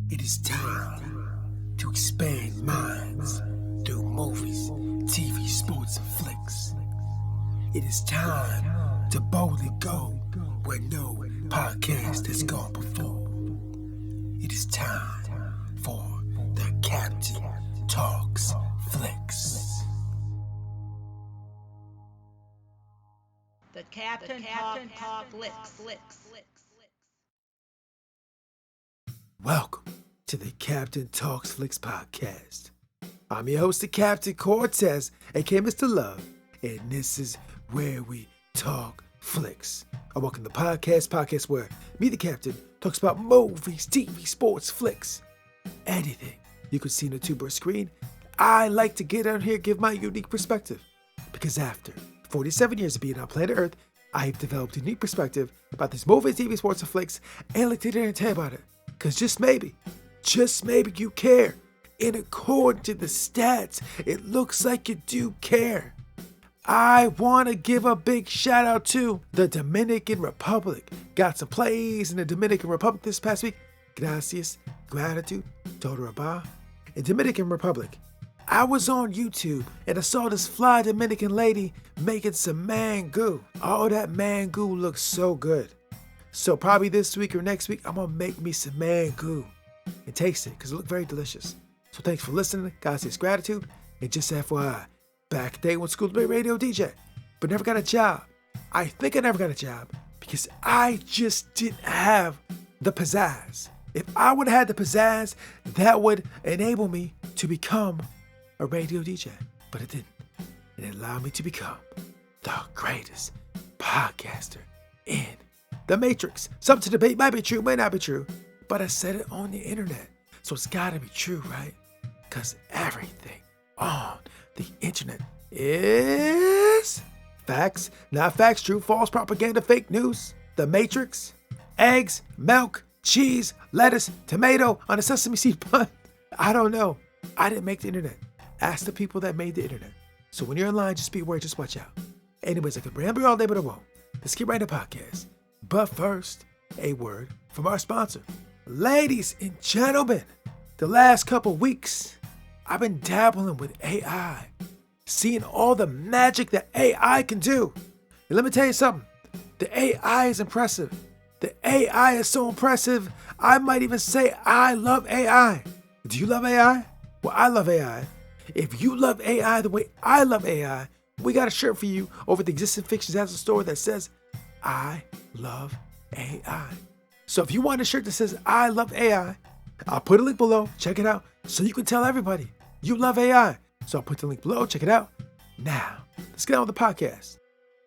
It is time to expand minds through movies, TV, sports, and flicks. It is time to boldly go where no podcast has gone before. It is time for the Captain Talks Flicks. The Captain Talk Flicks. Welcome to the Captain Talks Flicks podcast. I'm your host, the Captain Cortez, aka Mr. Love, and this is where we talk flicks. I welcome the podcast where me, the Captain, talks about movies, TV, sports, flicks, anything you could see on a tube or screen. I like to get out here and give my unique perspective, because after 47 years of being on planet Earth, I've developed a unique perspective about these movies, TV, sports, and flicks, and I'd like to tell you about it. Because just maybe you care. And according to the stats, it looks like you do care. I want to give a big shout out to the Dominican Republic. Got some plays in the Dominican Republic this past week. Gracias, gratitude, todo rabá. In Dominican Republic, I was on YouTube and I saw this fly Dominican lady making some mango. Oh, that mango looks so good. So probably this week or next week, I'm going to make me some mango and taste it because it looked very delicious. So thanks for listening. God says gratitude. And just FYI, back day when school to be a radio DJ, but never got a job. I think I never got a job because I just didn't have the pizzazz. If I would have had the pizzazz, that would enable me to become a radio DJ. But it didn't. And it allowed me to become the greatest podcaster in the Matrix. Some to debate might be true, might not be true, but I said it on the internet, so it's gotta be true, right? Because everything on the internet is facts, not facts, true, false, propaganda, fake news. The Matrix, eggs, milk, cheese, lettuce, tomato on a sesame seed bun. I don't know. I didn't make the internet. Ask the people that made the internet. So when you're online, just be aware, just watch out. Anyways, I could ramble all day, but I won't. Let's get right into the podcast. But first, a word from our sponsor. Ladies and gentlemen, the last couple weeks, I've been dabbling with AI, seeing all the magic that AI can do. And let me tell you something, the AI is impressive. The AI is so impressive, I might even say I love AI. Do you love AI? Well, I love AI. If you love AI the way I love AI, we got a shirt for you over at the Existing Fictions as a store that says, I love AI. So if you want a shirt that says I love AI, I'll put a link below. Check it out so you can tell everybody you love AI. So I'll put the link below. Check it out. Now, let's get on with the podcast.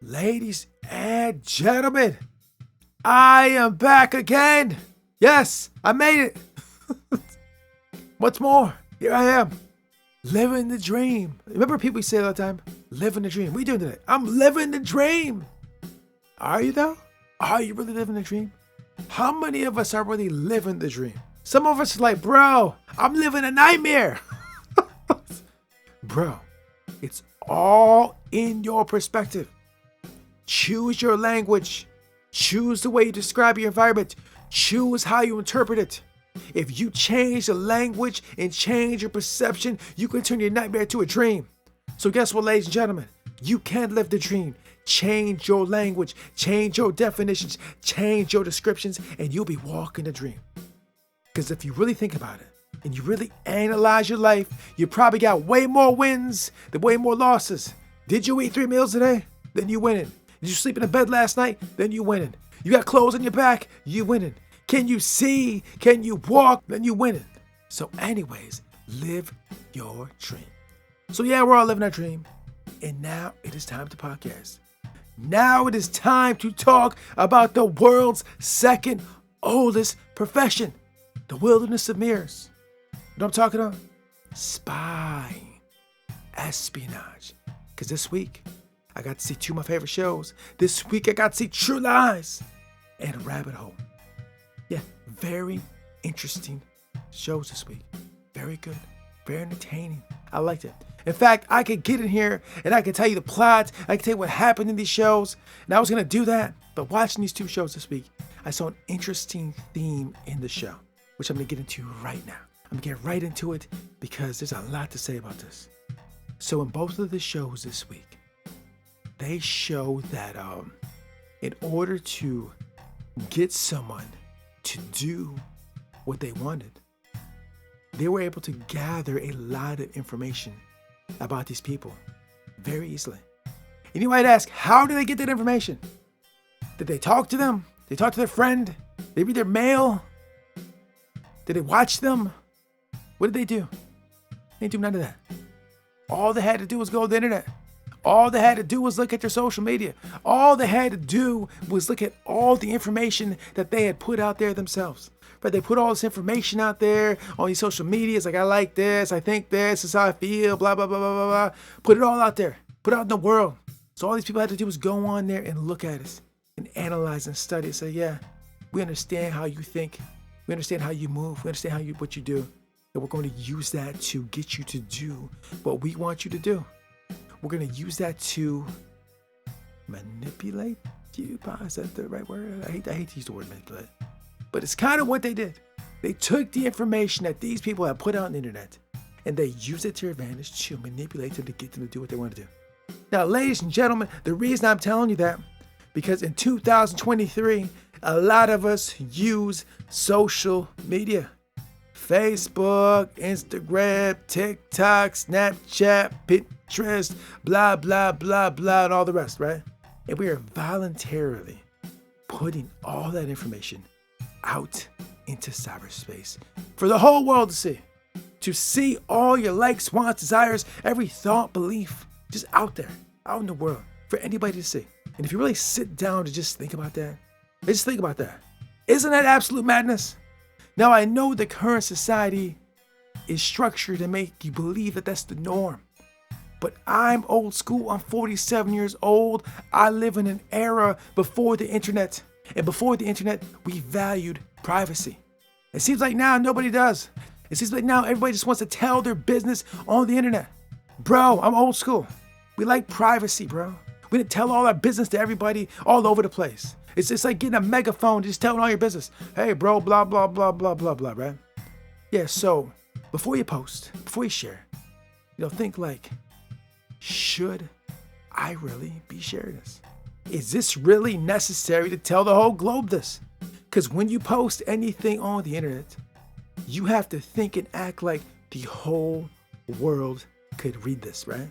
Ladies and gentlemen, I am back again. Yes, I made it. What's more, here I am, living the dream. Remember people say all the time, living the dream. What are you doing today? I'm living the dream. Are you though? Are you really living the dream? How many of us are really living the dream? Some of us are like, bro, I'm living a nightmare. Bro, it's all in your perspective. Choose your language. Choose the way you describe your environment. Choose how you interpret it. If you change the language and change your perception, you can turn your nightmare to a dream. So guess what, ladies and gentlemen? You can live the dream. Change your language, change your definitions, change your descriptions, and you'll be walking the dream. Because if you really think about it, and you really analyze your life, you probably got way more wins than way more losses. Did you eat 3 meals today? Then you winning. Did you sleep in a bed last night? Then you winning. You got clothes on your back? You winning. Can you see? Can you walk? Then you winning. So anyways, live your dream. So yeah, we're all living our dream. And now it is time to podcast. Now it is time to talk about the world's second oldest profession, the wilderness of mirrors. You know what I'm talking about? Spying, espionage. Because this week, I got to see 2 of my favorite shows. This week, I got to see True Lies and Rabbit Hole. Yeah, very interesting shows this week. Very good, very entertaining. I liked it. In fact, I could get in here and I could tell you the plot. I could tell you what happened in these shows. And I was going to do that. But watching these 2 shows this week, I saw an interesting theme in the show. which I'm going to get into right now. I'm going to get right into it because there's a lot to say about this. So in both of the shows this week, they show that in order to get someone to do what they wanted, they were able to gather a lot of information about these people very easily. And you might ask, how do they get that information? Did they talk to them? Did they talk to their friend? Did they read their mail? Did they watch them? What did they do? They didn't do none of that. All they had to do was go to the internet. All they had to do was look at their social media. All they had to do was look at all the information that they had put out there themselves. But they put all this information out there on these social medias, like I like this, I think this is how I feel, blah, blah, blah, blah, blah, blah. Put it all out there. Put it out in the world. So all these people had to do was go on there and look at us and analyze and study and say, yeah, we understand how you think. We understand how you move. We understand what you do. And we're going to use that to get you to do what we want you to do. We're going to use that to manipulate you. Is that the right word? I hate to use the word manipulate. But it's kind of what they did. They took the information that these people had put out on the internet and they used it to their advantage to manipulate them to get them to do what they want to do. Now, ladies and gentlemen, the reason I'm telling you that, because in 2023, a lot of us use social media. Facebook, Instagram, TikTok, Snapchat, Pinterest, blah, blah, blah, blah, and all the rest, right? And we are voluntarily putting all that information out into cyberspace for the whole world to see all your likes, wants, desires, every thought, belief, just out there, out in the world, for anybody to see. And if you really sit down to just think about that, just think about that. Isn't that absolute madness? Now, I know the current society is structured to make you believe that that's the norm. But I'm old school. I'm 47 years old. I live in an era before the internet. And before the internet, we valued privacy. It seems like now nobody does. It seems like now everybody just wants to tell their business on the internet. Bro, I'm old school. We like privacy, bro. We didn't tell all our business to everybody all over the place. It's just like getting a megaphone, just telling all your business. Hey, bro, blah, blah, blah, blah, blah, blah, right? Yeah, so before you post, before you share, think like, should I really be sharing this? Is this really necessary to tell the whole globe this? Because when you post anything on the internet, you have to think and act like the whole world could read this, right?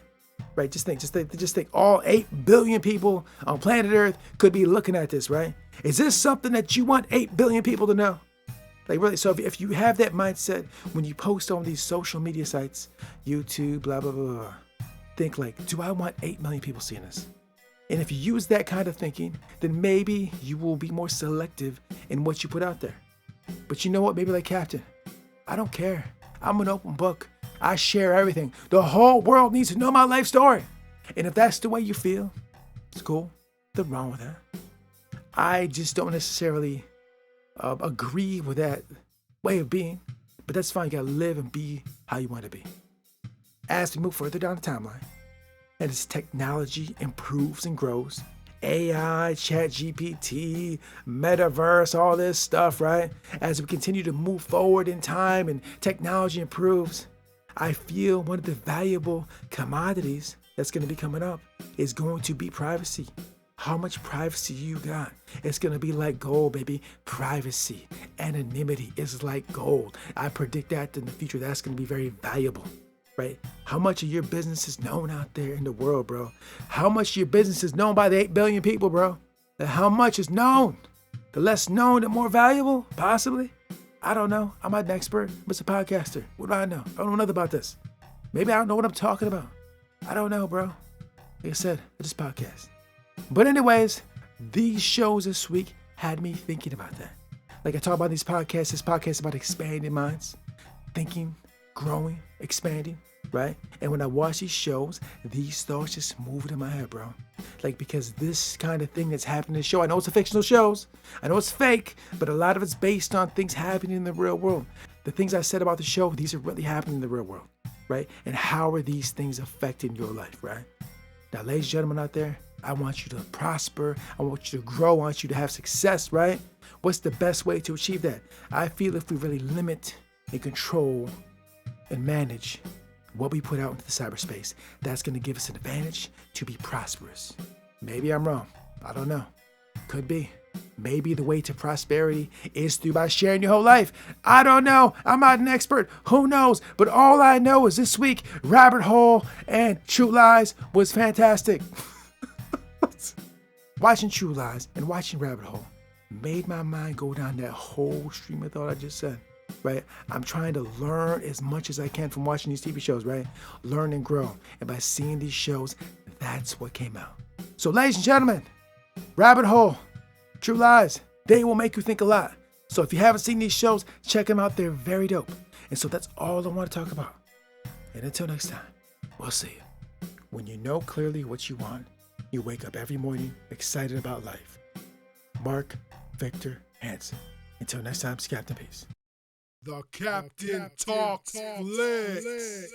Right, just think all 8 billion people on planet Earth could be looking at this, right? Is this something that you want 8 billion people to know? Like really, so if you have that mindset when you post on these social media sites, YouTube, blah, blah, blah, blah, think like, do I want 8 million people seeing this? And if you use that kind of thinking, then maybe you will be more selective in what you put out there. But you know what? Maybe like Captain, I don't care. I'm an open book. I share everything. The whole world needs to know my life story. And if that's the way you feel, it's cool. Nothing wrong with that. I just don't necessarily agree with that way of being. But that's fine. You gotta live and be how you want to be. As we move further down the timeline, and as technology improves and grows, AI, ChatGPT, metaverse, all this stuff, right? As we continue to move forward in time and technology improves, I feel one of the valuable commodities that's going to be coming up is going to be privacy. How much privacy you got? It's going to be like gold, baby. Privacy, anonymity is like gold. I predict that in the future, that's going to be very valuable, right? How much of your business is known out there in the world, bro? How much of your business is known by the 8 billion people, bro? And how much is known? The less known, the more valuable, possibly? I don't know. I'm not an expert. I'm just a podcaster. What do I know? I don't know nothing about this. Maybe I don't know what I'm talking about. I don't know, bro. Like I said, I just podcast. But anyways, these shows this week had me thinking about that. Like I talk about these podcasts, this podcast is about expanding minds, thinking, growing, expanding, right? And when I watch these shows, these thoughts just moved in my head, bro. Like, because this kind of thing that's happening in the show, I know it's a fictional shows, I know it's fake, but a lot of it's based on things happening in the real world. The things I said about the show, these are really happening in the real world, right? And how are these things affecting your life, right? Now, ladies and gentlemen out there, I want you to prosper. I want you to grow. I want you to have success, right? What's the best way to achieve that? I feel if we really limit and control and manage what we put out into the cyberspace, that's going to give us an advantage to be prosperous. Maybe I'm wrong. I don't know. Could be. Maybe the way to prosperity is through by sharing your whole life. I don't know. I'm not an expert. Who knows? But all I know is this week, Rabbit Hole and True Lies was fantastic. Watching True Lies and watching Rabbit Hole made my mind go down that whole stream of thought I just said, right? I'm trying to learn as much as I can from watching these TV shows, right? Learn and grow. And by seeing these shows, that's what came out. So, ladies and gentlemen, Rabbit Hole, True Lies, they will make you think a lot. So if you haven't seen these shows, check them out. They're very dope. And so that's all I want to talk about. And until next time, we'll see you. When you know clearly what you want, you wake up every morning excited about life. Mark Victor Hansen. Until next time, it's Captain Peace. The Captain Talks Flicks.